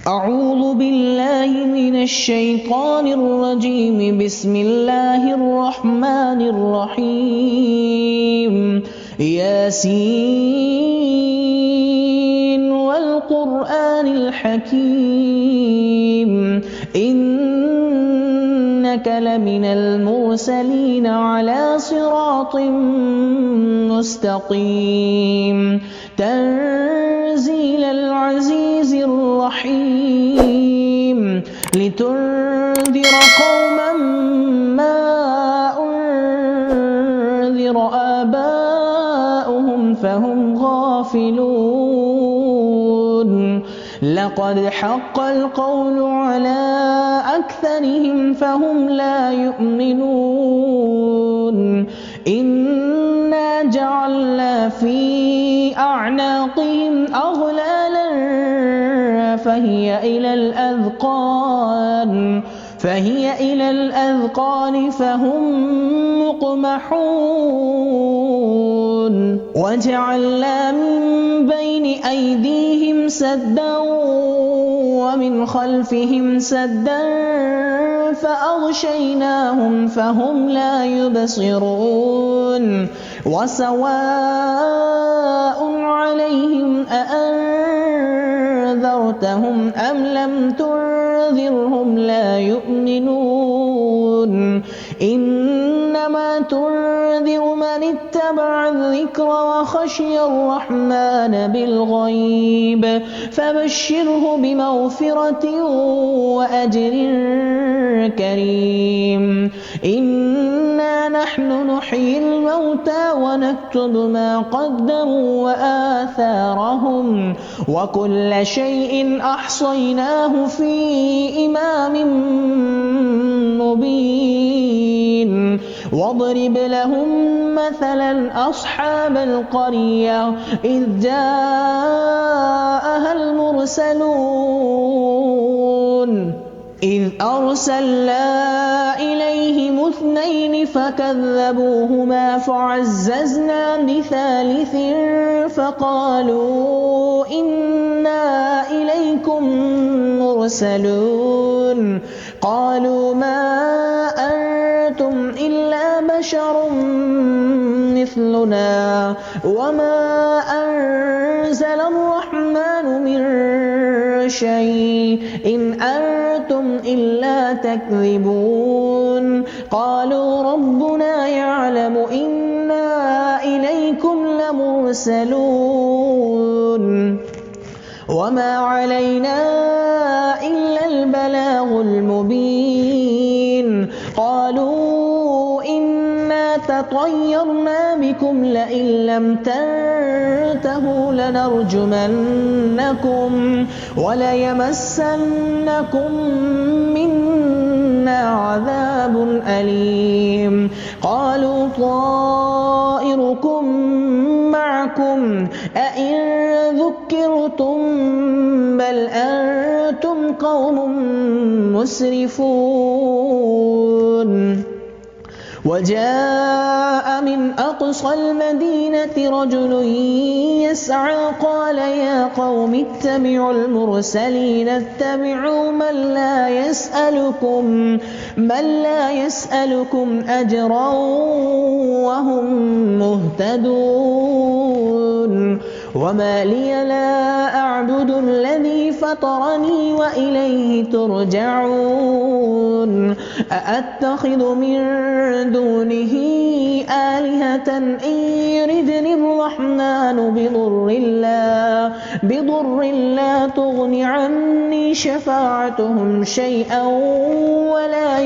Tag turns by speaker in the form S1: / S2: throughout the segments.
S1: أعوذ بالله من الشيطان الرجيم. بسم الله الرحمن الرحيم. ياسين والقرآن الحكيم إنك لمن المرسلين على صراط مستقيم تنزيل العزيز الرحيم لتنذر قوما ما أنذر آباؤهم فهم غافلون لقد حق القول على أكثرهم فهم لا يؤمنون إنا جعلنا في أعناقهم أغلالا فهي إلى الأذقان فهم مقمحون وجعلنا من بين أيديهم سدا ومن خلفهم سدا فأغشيناهم فهم لا يبصرون وسواء عليهم أأنذرتهم أم لم تنذرهم لا يؤمنون إنما تنذر من اتبع الذكر وخشي الرحمن بالغيب فبشره بمغفرة وأجر كريم إنا نحن نحيي الموتى ونكتب ما قدموا وآثارهم وكل شيء أحصيناه في إمام مبين واضرب لهم مثلا أصحاب القرية إذ جاءها المرسلون إذ أرسلنا إليهم 2 فكذبوهما فعززنا بثالث فقالوا إنا إليكم مرسلون قالوا ما أنتم إلا بشر مثلنا وما أنزل الرحمن من شيء إن أنتم إلا تكذبون قالوا ربنا يعلم إنا إليكم لمرسلون وما علينا إلا البلاغ المبين قالوا إنا تطيرنا بكم لئن لم تنتهوا لنرجمنكم وليمسنكم منا عذاب أليم قالوا طائركم معكم أئن ذكرتم بل أنتم قوم مسرفون وجاء من أقصى المدينة رجل يسعى قال يا قوم اتبعوا المرسلين اتبعوا من لا يسألكم أجرا وهم مهتدون وما لي لا أعبد الذي فطرني وإليه ترجعون أأتخذ من دونه آلهة إن يردني الرحمن بضر لا تغن عني شفاعتهم شيئا ولا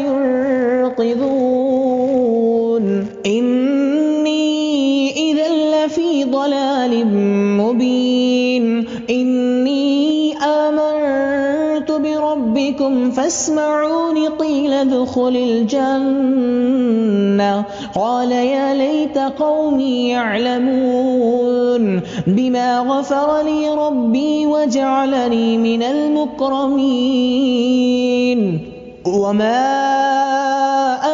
S1: ينقذون إني إذا لفي ضلال مبين إني آمنت بربكم فاسمعون قيل ادخل الجنة قال يا ليت قومي يعلمون بما غفر لي ربي وجعلني من المكرمين وما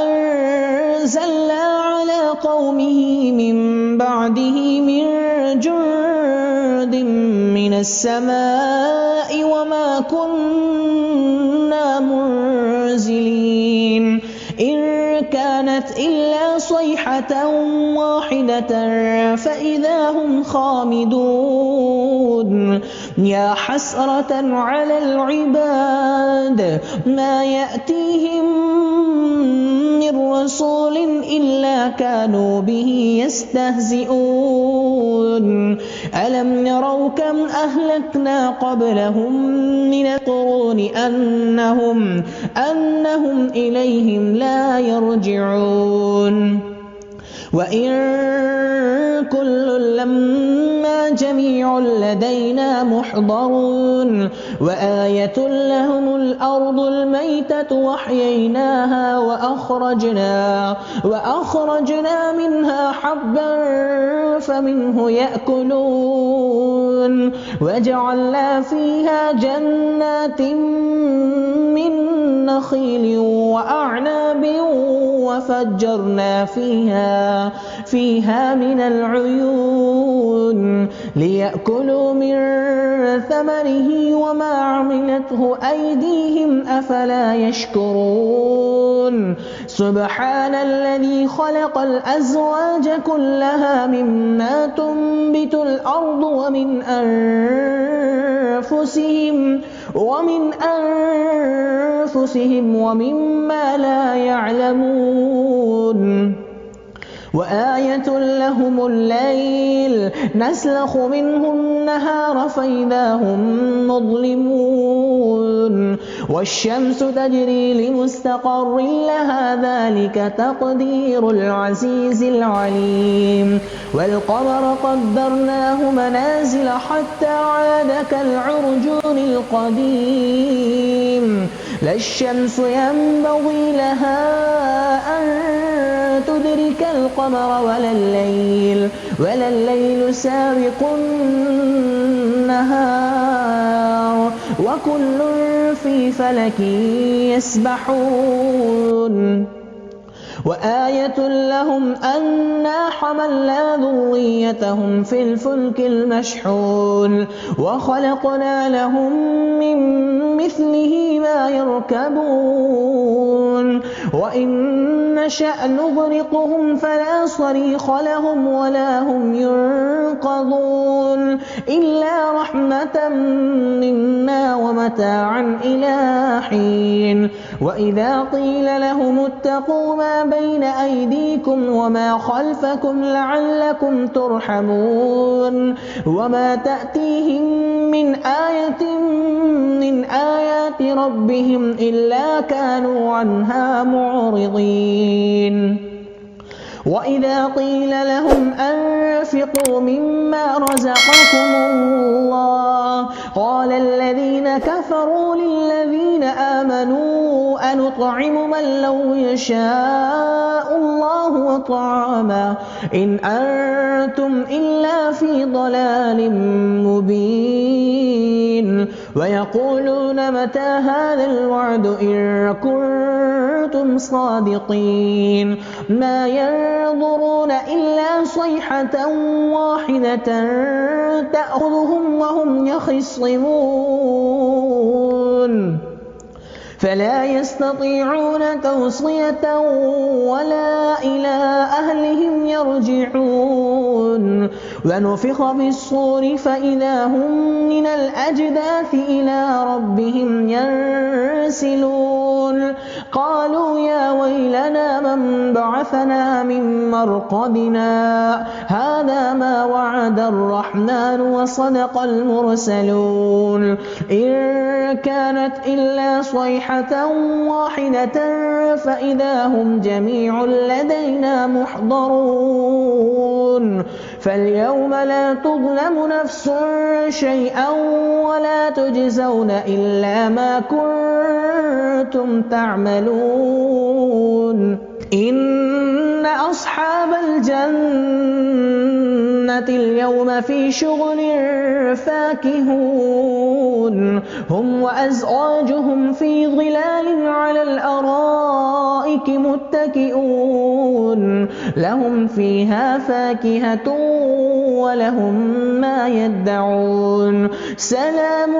S1: أنزلنا على قومه من بعده من جند من السماء وما كنا منزلين إن كانت إلا صيحة واحدة فإذا هم خامدون يا حسرة على العباد ما يأتيهم من رسول إلا كانوا به يستهزئون ألم يروا كم أهلكنا قبلهم من القرون أنهم إليهم لا يرجعون وإن كل لما جميع لدينا محضرون وآية لهم الأرض الميتة وأحييناها وأخرجنا منها حبا فمنه يأكلون وجعلنا فيها جنات من نخيل وأعناب وفجرنا فيها من العيون ليأكلوا من ثمره وما عملته أيديهم أفلا يشكرون سبحان الذي خلق الأزواج كلها مما تنبت الأرض ومن أنفسهم ومما لا يعلمون وآية لهم الليل نسلخ منه النهار فإذا هم مظلمون والشمس تجري لمستقر لها ذلك تقدير العزيز العليم والقمر قدرناه منازل حتى عاد كالعرجون القديم لا الشمس ينبغي لها أن تدرك القمر ولا الليل سابق النهار وكل في فلك يسبحون وآية لهم أنا حملنا ذريتهم في الفلك المشحون وخلقنا لهم من مثله ما يركبون وإن نشأ نغرقهم فلا صريخ لهم ولا هم ينقذون إلا رحمة منا ومتاعا إلى حين وإذا قيل لهم اتقوا ما بين أيديكم وما خلفكم لعلكم ترحمون وما تأتيهم من آية من آيات ربهم إلا كانوا عنها معرضين وإذا قيل لهم أنفقوا مما رزقكم الله قال الذين كفروا للذين آمنوا أنطعم من لو يشاء الله وطعامه إن أنتم إلا في ضلال مبين ويقولون متى هذا الوعد إن كنتم صادقين ما ينظرون إلا صيحة واحدة تأخذهم وهم يخصمون فلا يستطيعون توصية ولا إلى أهلهم يرجعون ونفخ في الصور فإذا هم من الأجداث إلى ربهم ينسلون قالوا يا ويلنا من بعثنا من مرقدنا هذا ما وعد الرحمن وصدق المرسلون إن كانت إلا صيحة واحدة فإذا هم جميع لدينا محضرون فاليوم لا تظلم نفس شيئا ولا تجزون إلا ما كنتم تعملون إن أصحاب الجنة اليوم في شغل فاكهون هم وأزواجهم في ظلال على الأرائك الْأَرَائِكِ مُتَّكِئُونَ لَهُمْ فِيهَا فَاكِهَةٌ وَلَهُم مَّا يَدَّعُونَ سَلَامٌ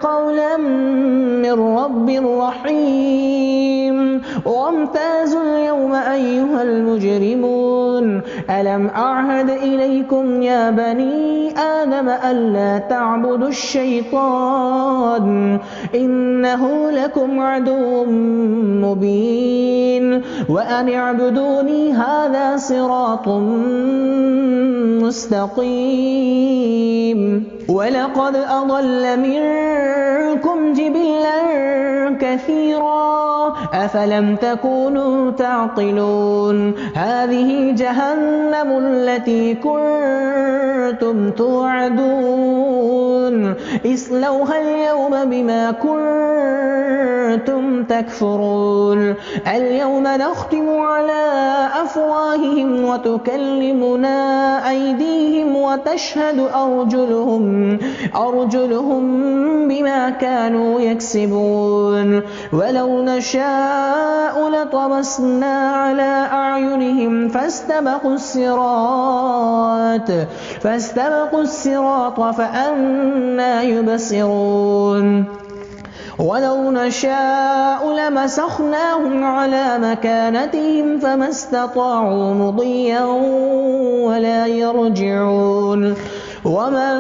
S1: قَوْلًا مِّن رَّبٍّ رَّحِيمٍ وَامْتَازُوا الْيَوْمَ أَيُّهَا الْمُجْرِمُونَ أَلَمْ أَعْهَدْ إِلَيْكُمْ يَا بَنِي آدَمَ أَلَّا تَعْبُدُوا الشَّيْطَانَ إِنَّهُ لَكُمْ عَدُوٌّ مُّبِينٌ وَأَنِ اعْبُدُونِي هَٰذَا صِرَاطٌ مُّسْتَقِيمٌ وَلَقَدْ أَضَلَّ مِنكُمْ جِبِلًّا كَثِيرًا أَفَلَمْ تَكُونُوا تَعْقِلُونَ هَٰذِهِ جَهَنَّمُ الَّتِي كُنتُمْ تُوعَدُونَ اصْلَوْهَا الْيَوْمَ بِمَا كُنتُمْ تَكْفُرُونَ الْيَوْمَ نَخْتِمُ عَلَىٰ أَفْوَاهِهِمْ وَتُكَلِّمُنَا أَيْدِيهِمْ وَتَشْهَدُ أَرْجُلُهُم بِمَا كَانُوا يَكْسِبُونَ وَلَوْ نَشَاءُ لَطَمَسْنَا عَلَىٰ أَعْيُنِهِمْ فَاسْتَبَقُوا الصِّرَاطَ فَأَنَّىٰ يُبْصِرُونَ وَلَوْ نَشَاءُ لَمَسَخْنَاهُمْ عَلَىٰ مَكَانَتِهِمْ فَمَا اسْتَطَاعُوا مُضِيًّا وَلَا يَرْجِعُونَ وَمَن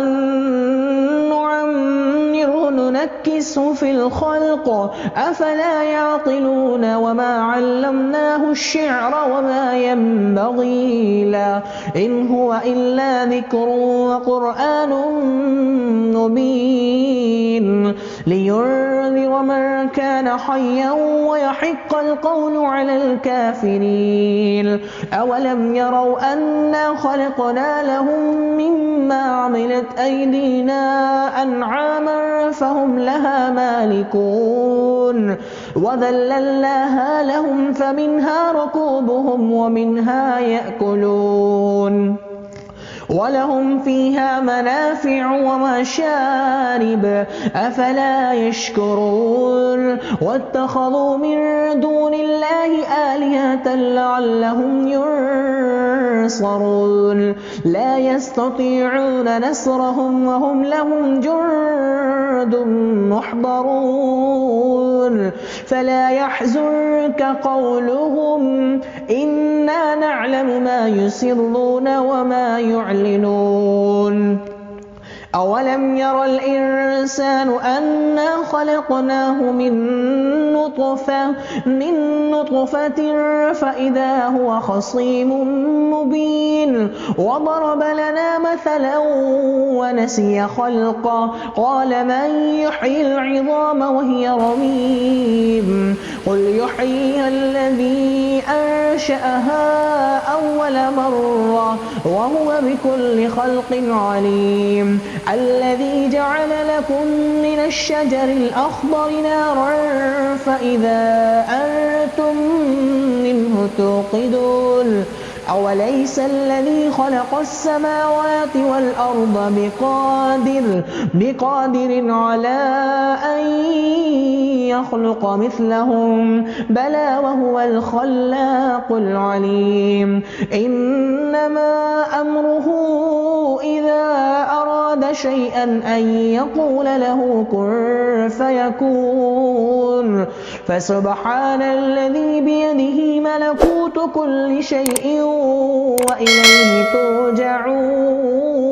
S1: نُّعَمِّرْهُ نُنَكِّسْهُ فِي الْخَلْقِ أَفَلَا يَعْقِلُونَ وَمَا عَلَّمْنَاهُ الشِّعْرَ وَمَا يَنبَغِي لَهُ إِنْ هُوَ إِلَّا ذِكْرٌ وَقُرْآنٌ مُّبِينٌ لِيُنذِرَ مَن كَانَ حَيًّا وَيَحِقَّ الْقَوْلُ عَلَى الْكَافِرِينَ أَوَلَمْ يَرَوْا أَنَّا خَلَقْنَا لَهُم مِّمَّا عَمِلَتْ أَيْدِينَا أَنْعَامًا فَهُمْ لَهَا مَالِكُونَ وَذَلَّلْنَاهَا لَهُمْ فَمِنْهَا رَكُوبُهُمْ وَمِنْهَا يَأْكُلُونَ وَلَهُمْ فِيهَا مَنَافِعُ وَمَشَارِبُ أَفَلَا يَشْكُرُونَ وَاتَّخَذُوا مِن دُونِ اللَّهِ آلِهَةً لَّعَلَّهُمْ يُنصَرُونَ لَا يَسْتَطِيعُونَ نَصْرَهُمْ وَهُمْ لَهُمْ جُندٌ مُّحْضَرُونَ فَلَا يَحْزُنكَ قَوْلُهُمْ إِنَّا نَعْلَمُ مَا يُسِرُّونَ وَمَا يُعْلِنُونَ أَوَلَمْ يَرَ الْإِنسَانُ أَنَّا خَلَقْنَاهُ مِن نُّطْفَةٍ فَإِذَا هُوَ خَصِيمٌ مُّبِينٌ وَضَرَبَ لَنَا مَثَلًا وَنَسِيَ خَلْقَهُ قَالَ مَن يُحْيِي الْعِظَامَ وَهِيَ رَمِيمٌ قُلْ يُحْيِيهَا الَّذِي أَنشَأَهَا أَوَّلَ مَرَّةٍ وَهُوَ بِكُلِّ خَلْقٍ عَلِيمٌ الَّذِي جَعَلَ لَكُم مِّنَ الشَّجَرِ الْأَخْضَرِ نَارًا فَإِذَا أَنتُم مِّنْهُ تُوقِدُونَ أَوَلَيْسَ الَّذِي خَلَقَ السَّمَاوَاتِ وَالْأَرْضَ بِقَادِرٍ عَلَىٰ أَن يَخْلُقَ مِثْلَهُم بَلَىٰ وَهُوَ الْخَلَّاقُ الْعَلِيمُ إِنَّمَا أَمْرُهُ إِذَا أَرَادَ شَيْئًا أَن يَقُولَ لَهُ كُن فَيَكُونُ فَسُبْحَانَ الَّذِي بِيَدِهِ مَلَكُوتُ كُلِّ شَيْءٍ وَإِلَيْهِ تُرْجَعُونَ